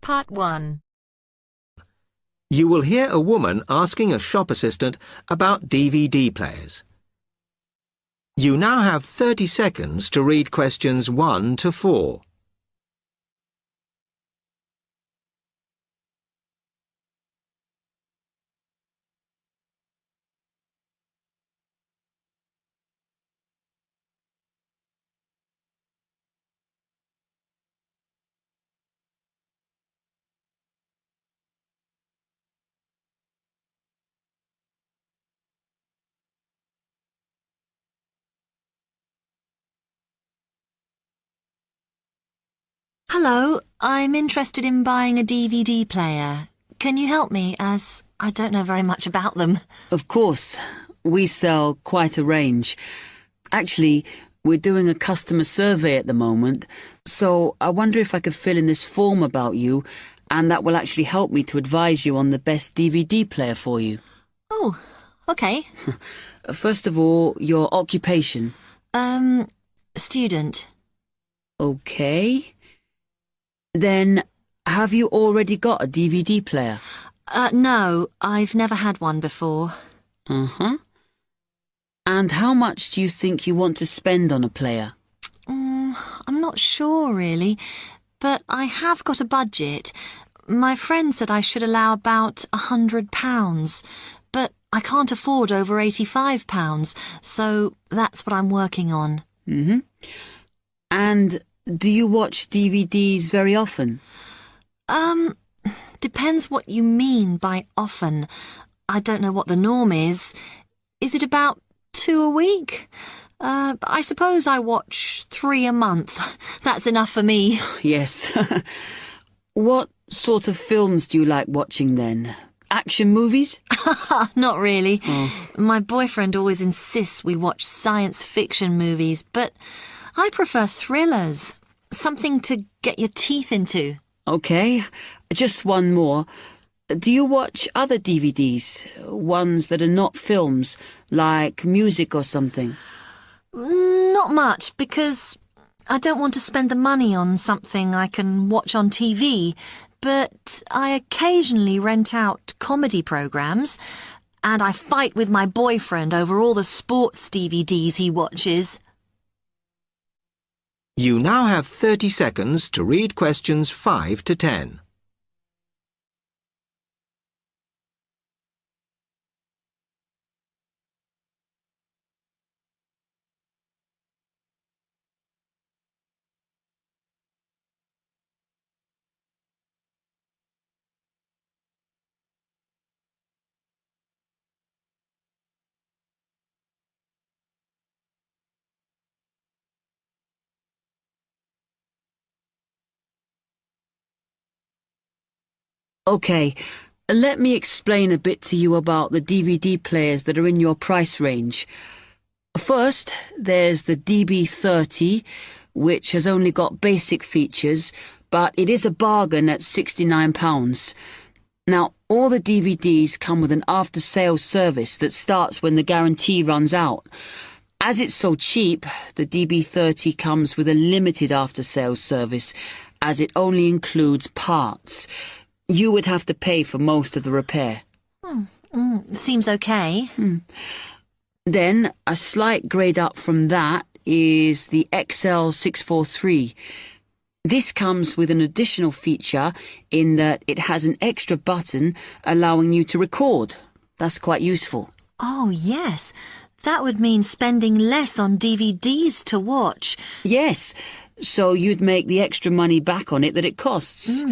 Part 1. You will hear a woman asking a shop assistant about DVD players. You now have 30 seconds to read questions 1 to 4. Hello, I'm interested in buying a DVD player. Can you help me, as I don't know very much about them? Of course. We sell quite a range. Actually, we're doing a customer survey at the moment, so I wonder if I could fill in this form about you, and that will actually help me to advise you on the best DVD player for you. Oh, okay. First of all, your occupation. Student. Okay. Then, have you already got a DVD player? No, I've never had one before. Uh-huh. And how much do you think you want to spend on a player? I'm not sure, really, but I have got a budget. My friend said I should allow about £100, but I can't afford over £85, so that's what I'm working on. Mm-hmm. And do you watch DVDs very often? Depends what you mean by often. I don't know what the norm is. Is it about 2 a week? I suppose I watch 3 a month. That's enough for me. Yes. What sort of films do you like watching then? Action movies? Not really. Oh. My boyfriend always insists we watch science fiction movies, but I prefer thrillers. Something to get your teeth into. Okay, just one more. Do you watch other DVDs? Ones that are not films, like music or something? Not much, because I don't want to spend the money on something I can watch on TV, but I occasionally rent out comedy programs, and I fight with my boyfriend over all the sports DVDs he watches. You now have 30 seconds to read questions 5 to 10. Okay, let me explain a bit to you about the DVD players that are in your price range. First, there's the DB30, which has only got basic features, but it is a bargain at £69. Now, all the DVDs come with an after-sales service that starts when the guarantee runs out. As it's so cheap, the DB30 comes with a limited after-sales service, as it only includes parts. You would have to pay for most of the repair. Seems okay. Then, a slight grade up from that is the XL643. This comes with an additional feature in that it has an extra button allowing you to record. That's quite useful. Oh, yes. That would mean spending less on DVDs to watch. Yes, so you'd make the extra money back on it that it costs.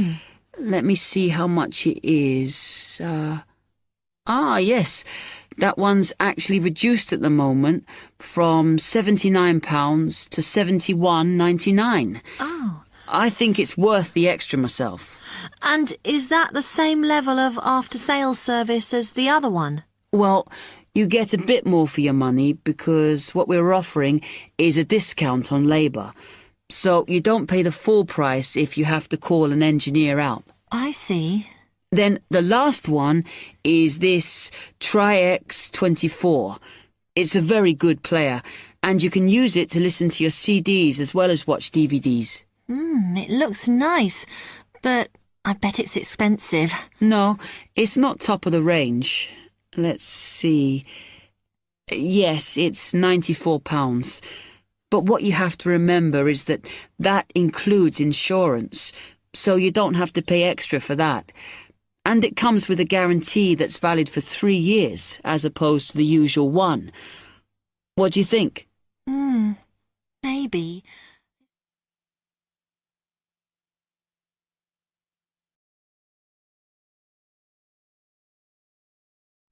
Let me see how much it is. Yes, that one's actually reduced at the moment from £79 to £71.99. Oh. I think it's worth the extra myself. And is that the same level of after-sales service as the other one? Well, you get a bit more for your money because what we're offering is a discount on labour. So you don't pay the full price if you have to call an engineer out. I see. Then the last one is this Tri-X24. It's a very good player, and you can use it to listen to your CDs as well as watch DVDs. It looks nice, but I bet it's expensive. No, it's not top of the range. Let's see. Yes, it's £94. But what you have to remember is that that includes insurance, so you don't have to pay extra for that. And it comes with a guarantee that's valid for 3 years, as opposed to the usual one. What do you think? Maybe.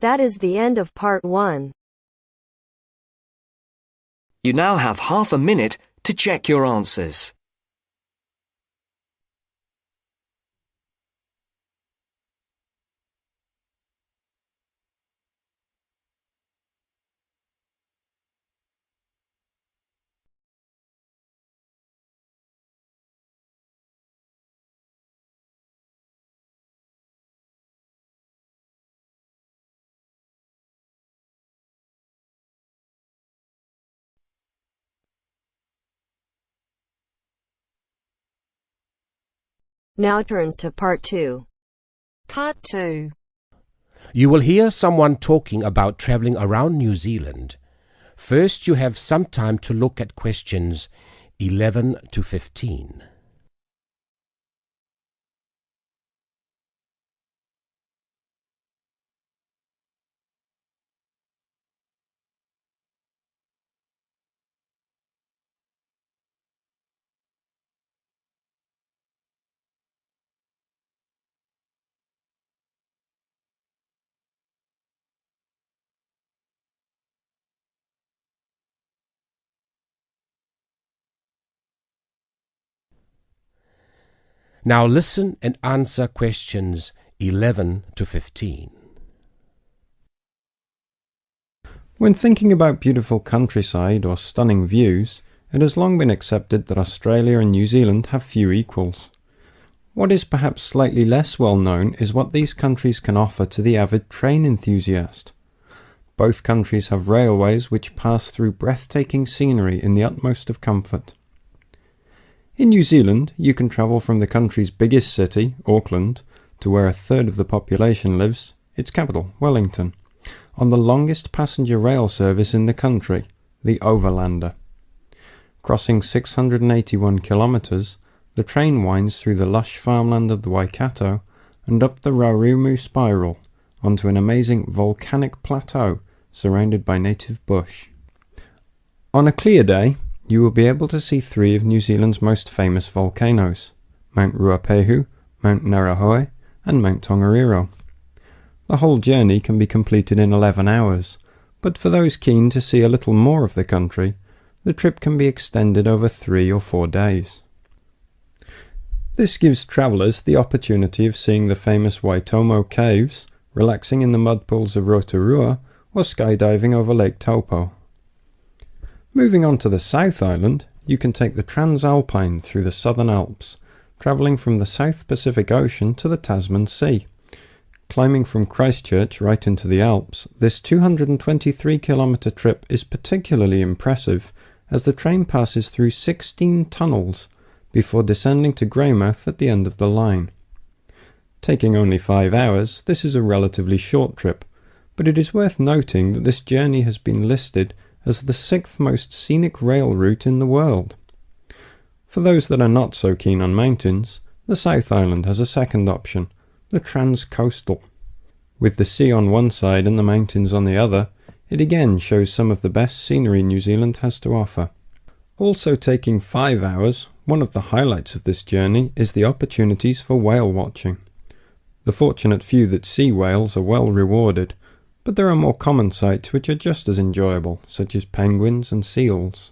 That is the end of part 1. You now have half a minute to check your answers. Now turns to part 2. Part 2. You will hear someone talking about travelling around New Zealand. First, you have some time to look at questions 11 to 15. Now listen and answer questions 11 to 15. When thinking about beautiful countryside or stunning views, it has long been accepted that Australia and New Zealand have few equals. What is perhaps slightly less well known is what these countries can offer to the avid train enthusiast. Both countries have railways which pass through breathtaking scenery in the utmost of comfort. In New Zealand, you can travel from the country's biggest city, Auckland, to where a third of the population lives, its capital, Wellington, on the longest passenger rail service in the country, the Overlander. Crossing 681 kilometres, the train winds through the lush farmland of the Waikato and up the Raurumu spiral onto an amazing volcanic plateau surrounded by native bush. On a clear day, you will be able to see 3 of New Zealand's most famous volcanoes, Mount Ruapehu, Mount Ngauruhoe and Mount Tongariro. The whole journey can be completed in 11 hours, but for those keen to see a little more of the country, the trip can be extended over 3 or 4 days. This gives travellers the opportunity of seeing the famous Waitomo caves, relaxing in the mud pools of Rotorua, or skydiving over Lake Taupo. Moving on to the South Island, you can take the Transalpine through the Southern Alps, travelling from the South Pacific Ocean to the Tasman Sea. Climbing from Christchurch right into the Alps, this 223-kilometre trip is particularly impressive as the train passes through 16 tunnels before descending to Greymouth at the end of the line. Taking only 5 hours, this is a relatively short trip, but it is worth noting that this journey has been listed as the 6th most scenic rail route in the world. For those that are not so keen on mountains, the South Island has a second option, the Transcoastal. With the sea on one side and the mountains on the other, it again shows some of the best scenery New Zealand has to offer. Also taking 5 hours, one of the highlights of this journey is the opportunities for whale watching. The fortunate few that see whales are well rewarded, but there are more common sights which are just as enjoyable, such as penguins and seals.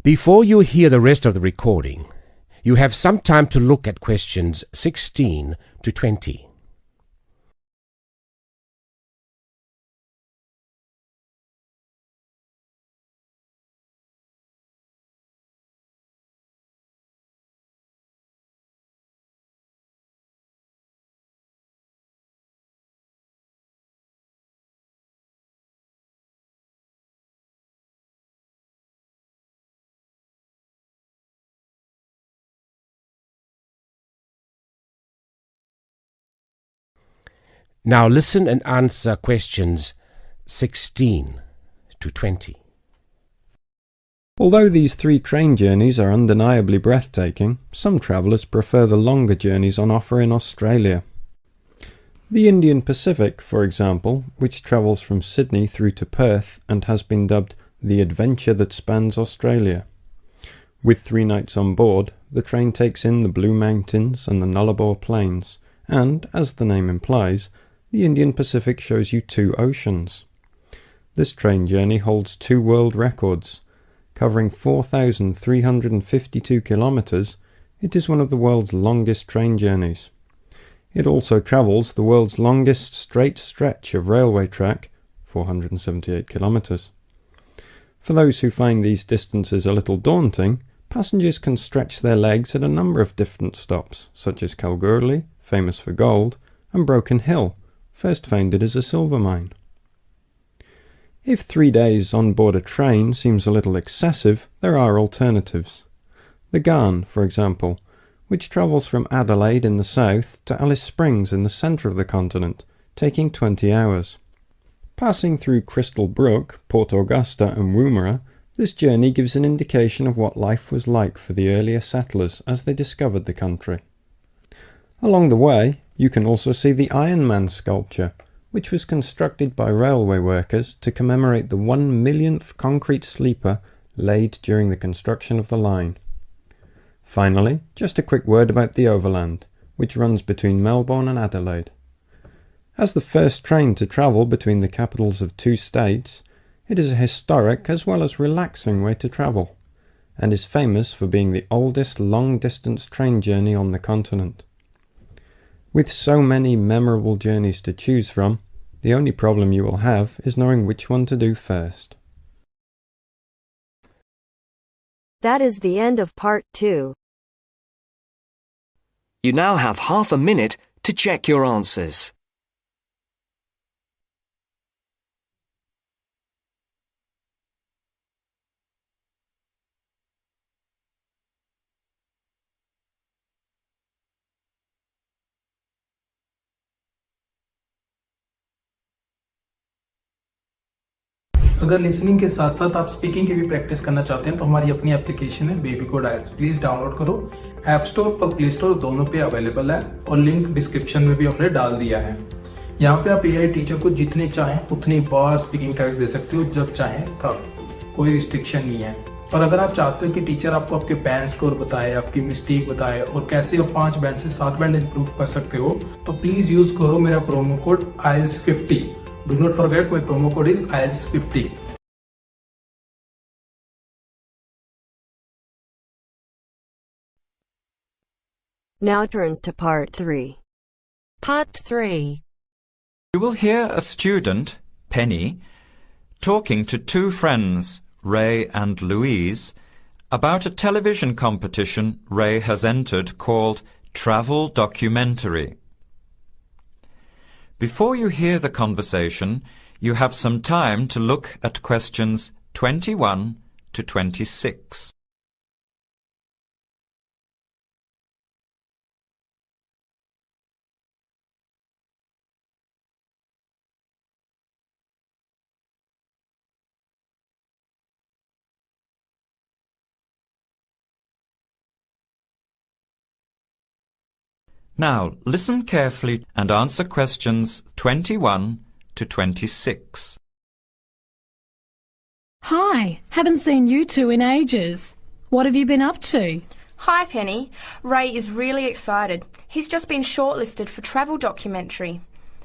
Before you hear the rest of the recording, you have some time to look at questions 16 to 20. Now listen and answer questions 16 to 20. Although these 3 train journeys are undeniably breathtaking, some travellers prefer the longer journeys on offer in Australia. The Indian Pacific, for example, which travels from Sydney through to Perth and has been dubbed the adventure that spans Australia. With 3 nights on board, the train takes in the Blue Mountains and the Nullarbor Plains, and, as the name implies, the Indian Pacific shows you 2 oceans. This train journey holds 2 world records. Covering 4,352 kilometres, it is one of the world's longest train journeys. It also travels the world's longest straight stretch of railway track, 478 kilometres. For those who find these distances a little daunting, passengers can stretch their legs at a number of different stops, such as Kalgoorlie, famous for gold, and Broken Hill, first founded as a silver mine. If 3 days on board a train seems a little excessive, there are alternatives. The Ghan, for example, which travels from Adelaide in the south to Alice Springs in the centre of the continent, taking 20 hours. Passing through Crystal Brook, Port Augusta and Woomera, this journey gives an indication of what life was like for the earlier settlers as they discovered the country. Along the way, you can also see the Iron Man sculpture, which was constructed by railway workers to commemorate the 1 millionth concrete sleeper laid during the construction of the line. Finally, just a quick word about the Overland, which runs between Melbourne and Adelaide. As the first train to travel between the capitals of 2 states, it is a historic as well as relaxing way to travel, and is famous for being the oldest long-distance train journey on the continent. With so many memorable journeys to choose from, the only problem you will have is knowing which one to do first. That is the end of part 2. You now have half a minute to check your answers. अगर listening के साथ साथ आप speaking की भी practice करना चाहते हैं तो हमारी अपनी एप्लीकेशन है बेबी कोड आइल्स, प्लीज डाउनलोड करो। ऐप स्टोर और प्ले स्टोर दोनों पे अवेलेबल है और लिंक डिस्क्रिप्शन में भी हमने डाल दिया है। यहाँ पे आप एआई टीचर को जितने चाहें उतनी बार स्पीकिंग टेस्ट दे सकते हो, जब चाहें तब, कोई रिस्ट्रिक्शन नहीं है। और अगर आप चाहते हो कि टीचर आपको आपके बैंड स्कोर बताए, आपकी मिस्टेक बताए और कैसे आप 5 बैंड से 7 बैंड इंप्रूव कर सकते हो, तो प्लीज यूज करो मेरा promo code IELTS50। Do not forget my promo code is IELTS50. Now turns to part 3. Part 3. You will hear a student, Penny, talking to 2 friends, Ray and Louise, about a television competition Ray has entered called Travel Documentary. Before you hear the conversation, you have some time to look at questions 21 to 26. Now, listen carefully and answer questions 21 to 26. Hi, haven't seen you two in ages. What have you been up to? Hi, Penny. Ray is really excited. He's just been shortlisted for Travel Documentary.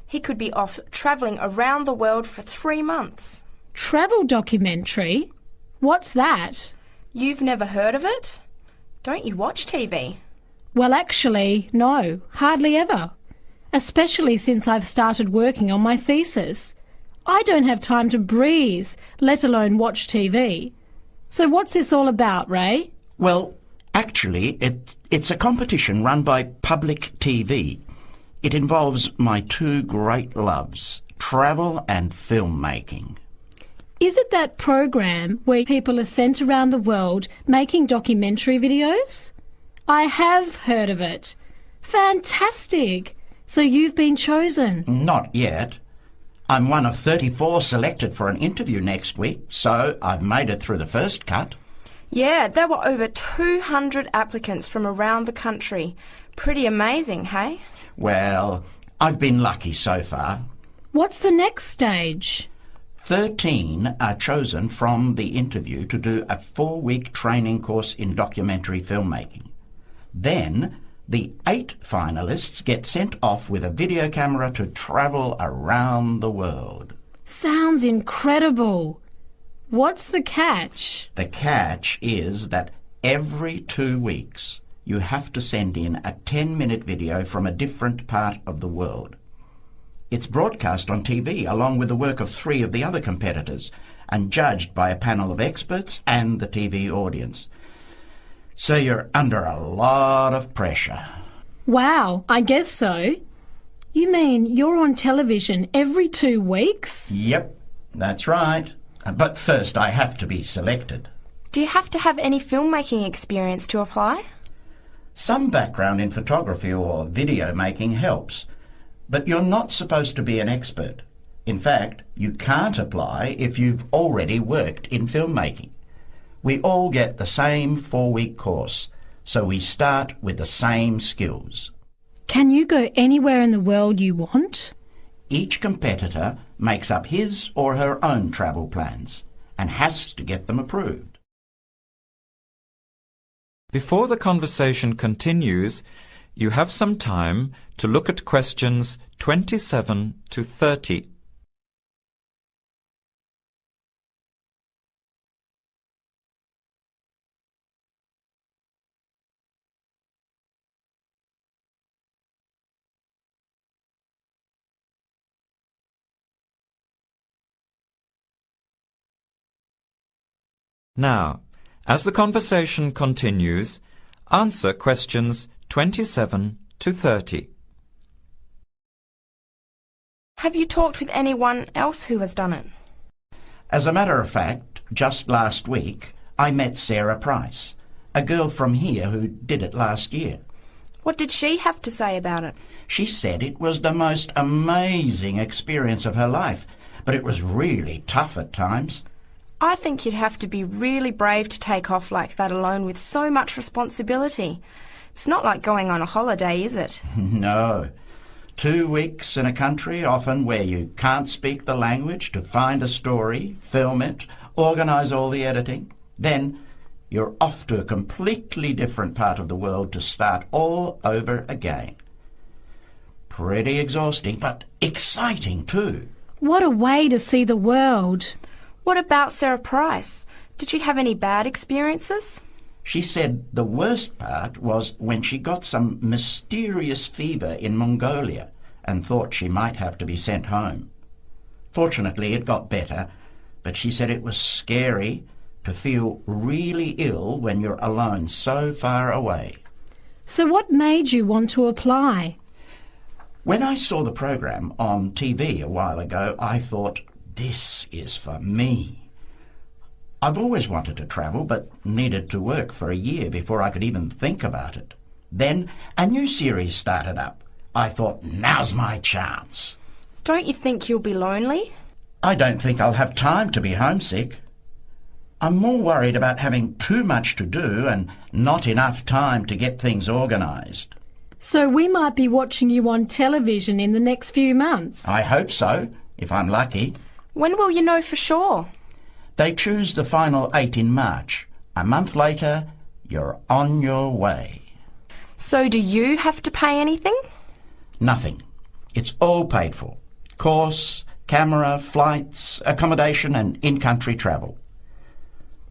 He could be off travelling around the world for 3 months. Travel Documentary? What's that? You've never heard of it? Don't you watch TV? Well, actually, no, hardly ever. Especially since I've started working on my thesis. I don't have time to breathe, let alone watch TV. So what's this all about, Ray? Well, actually, it's a competition run by public TV. It involves my 2 great loves, travel and filmmaking. Is it that program where people are sent around the world making documentary videos? I have heard of it. Fantastic! So you've been chosen? Not yet. I'm one of 34 selected for an interview next week, so I've made it through the first cut. Yeah, there were over 200 applicants from around the country. Pretty amazing, hey? Well, I've been lucky so far. What's the next stage? 13 are chosen from the interview to do a 4-week training course in documentary filmmaking. Then the 8 finalists get sent off with a video camera to travel around the world. Sounds incredible. What's the catch? The catch is that every 2 weeks you have to send in a 10-minute video from a different part of the world. It's broadcast on TV along with the work of 3 of the other competitors and judged by a panel of experts and the TV audience. So you're under a lot of pressure. Wow, I guess so. You mean you're on television every 2 weeks? Yep, that's right. But first I have to be selected. Do you have to have any filmmaking experience to apply? Some background in photography or video making helps, but you're not supposed to be an expert. In fact, you can't apply if you've already worked in filmmaking. We all get the same 4-week course, so we start with the same skills. Can you go anywhere in the world you want? Each competitor makes up his or her own travel plans and has to get them approved. Before the conversation continues, you have some time to look at questions 27 to 30. Now, as the conversation continues, answer questions 27 to 30. Have you talked with anyone else who has done it? As a matter of fact, just last week I met Sarah Price, a girl from here who did it last year. What did she have to say about it? She said it was the most amazing experience of her life, but it was really tough at times. I think you'd have to be really brave to take off like that alone with so much responsibility. It's not like going on a holiday, is it? No. 2 weeks in a country, often where you can't speak the language, to find a story, film it, organise all the editing. Then you're off to a completely different part of the world to start all over again. Pretty exhausting, but exciting too. What a way to see the world. What about Sarah Price? Did she have any bad experiences? She said the worst part was when she got some mysterious fever in Mongolia and thought she might have to be sent home. Fortunately, it got better, but she said it was scary to feel really ill when you're alone so far away. So what made you want to apply? When I saw the program on TV a while ago, I thought, this is for me. I've always wanted to travel, but needed to work for a year before I could even think about it. Then a new series started up. I thought, now's my chance. Don't you think you'll be lonely? I don't think I'll have time to be homesick. I'm more worried about having too much to do and not enough time to get things organised. So we might be watching you on television in the next few months. I hope so, if I'm lucky. When will you know for sure? They choose the final 8 in March. A month later, you're on your way. So do you have to pay anything? Nothing. It's all paid for. Course, camera, flights, accommodation and in-country travel.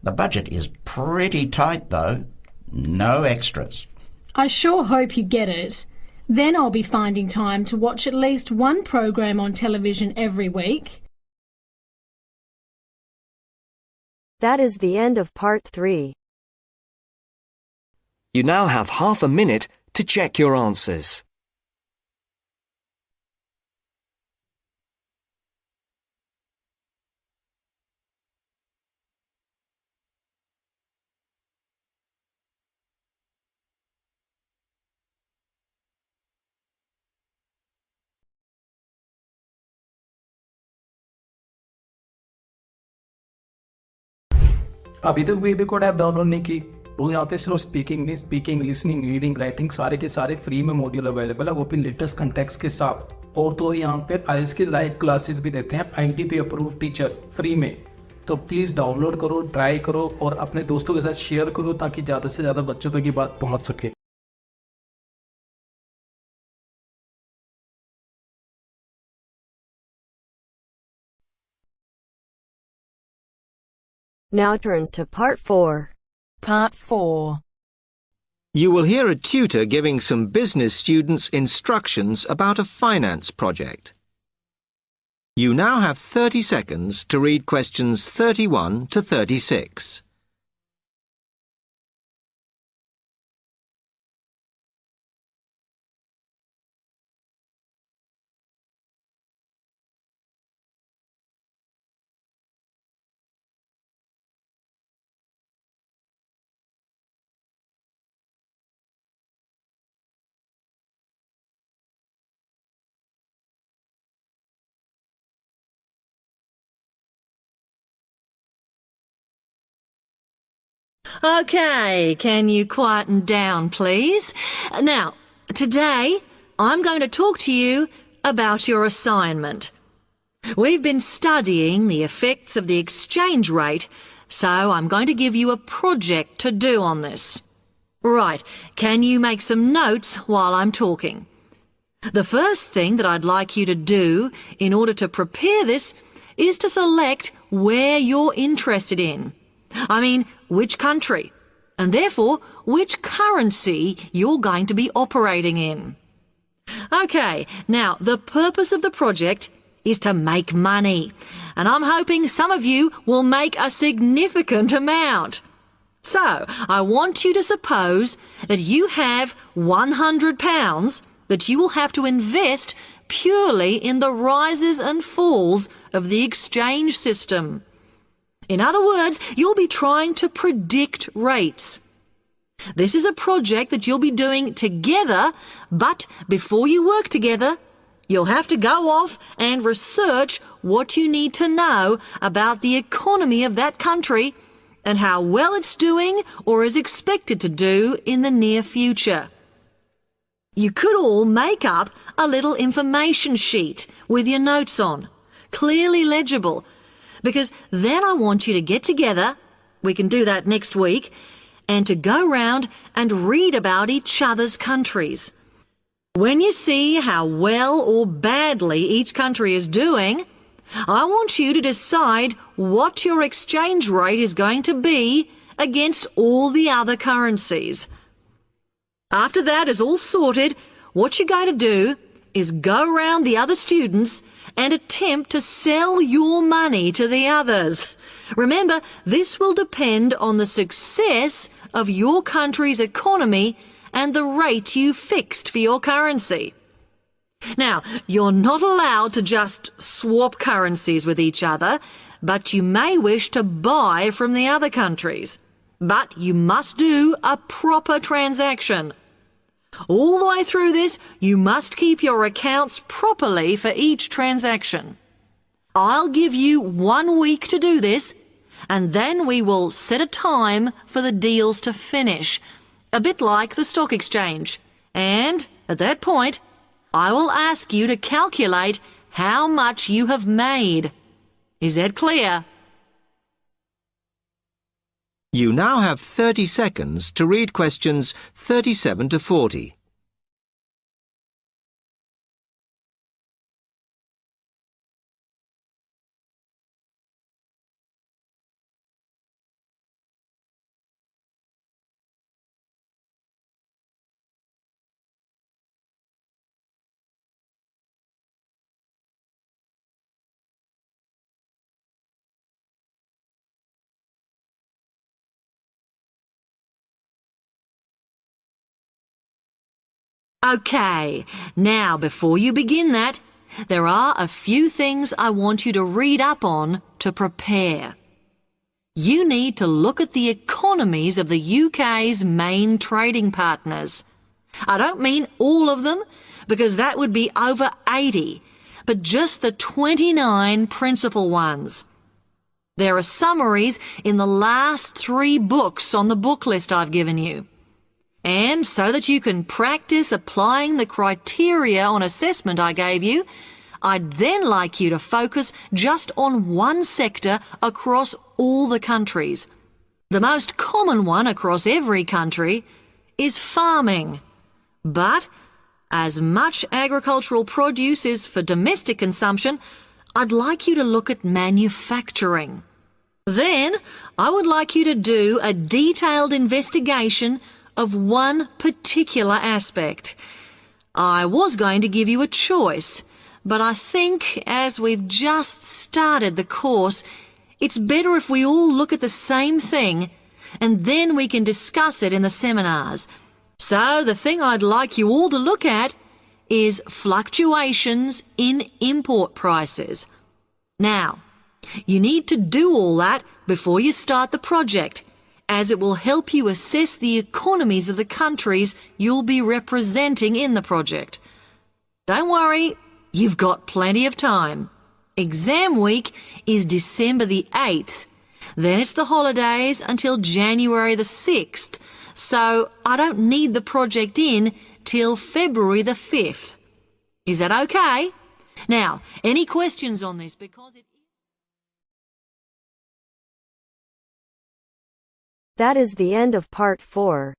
The budget is pretty tight though. No extras. I sure hope you get it. Then I'll be finding time to watch at least one program on television every week. That is the end of part 3. You now have half a minute to check your answers. अभी तक baby code app download नहीं की तो यहाँ पे सिर्फ speaking listening reading writing सारे के सारे फ्री में मॉड्यूल अवेलेबल है, वो भी लेटेस्ट कंटेक्स्ट के साथ। और तो यहाँ पे आईएलटीएस की लाइव क्लासेस भी देते हैं ITP अप्रूव्ड टीचर फ्री में। तो प्लीज डाउनलोड करो, ट्राई करो और अपने दोस्तों के साथ शेयर करो ताकि ज्यादा से ज्यादा बच्चों तक ये बात पहुंच सके। Now turns to Part 4. Part 4. You will hear a tutor giving some business students instructions about a finance project. You now have 30 seconds to read questions 31 to 36. Okay, can you quieten down, please? Now, today I'm going to talk to you about your assignment. We've been studying the effects of the exchange rate, so I'm going to give you a project to do on this. Right, can you make some notes while I'm talking? The first thing that I'd like you to do in order to prepare this is to select where you're interested in. I mean, which country, and therefore which currency you're going to be operating in. Okay, now the purpose of the project is to make money, and I'm hoping some of you will make a significant amount. So, I want you to suppose that you have £100 that you will have to invest purely in the rises and falls of the exchange system. In other words, you'll be trying to predict rates. This is a project that you'll be doing together, but before you work together, you'll have to go off and research what you need to know about the economy of that country and how well it's doing or is expected to do in the near future. You could all make up a little information sheet with your notes on, clearly legible, because then I want you to get together, we can do that next week, and to go round and read about each other's countries. When you see how well or badly each country is doing, I want you to decide what your exchange rate is going to be against all the other currencies. After that is all sorted, what you're going to do is go round the other students and attempt to sell your money to the others. Remember, this will depend on the success of your country's economy and the rate you fixed for your currency. Now, you're not allowed to just swap currencies with each other, but you may wish to buy from the other countries. But you must do a proper transaction. All the way through this, you must keep your accounts properly for each transaction. I'll give you 1 week to do this, and then we will set a time for the deals to finish, a bit like the stock exchange. And at that point, I will ask you to calculate how much you have made. Is that clear? You now have 30 seconds to read questions 37 to 40. Okay, now before you begin that, there are a few things I want you to read up on to prepare. You need to look at the economies of the UK's main trading partners. I don't mean all of them, because that would be over 80, but just the 29 principal ones. There are summaries in the last 3 books on the book list I've given you. And so that you can practice applying the criteria on assessment I gave you, I'd then like you to focus just on one sector across all the countries. The most common one across every country is farming. But as much agricultural produce is for domestic consumption, I'd like you to look at manufacturing. Then I would like you to do a detailed investigation of one particular aspect. I was going to give you a choice, but I think as we've just started the course, it's better if we all look at the same thing and then we can discuss it in the seminars. So the thing I'd like you all to look at is fluctuations in import prices. Now, you need to do all that before you start the project, as it will help you assess the economies of the countries you'll be representing in the project. Don't worry, you've got plenty of time. Exam week is December the 8th. Then it's the holidays until January the 6th, so I don't need the project in till February the 5th. Is that okay? Now, any questions on this? Because That is the end of part 4.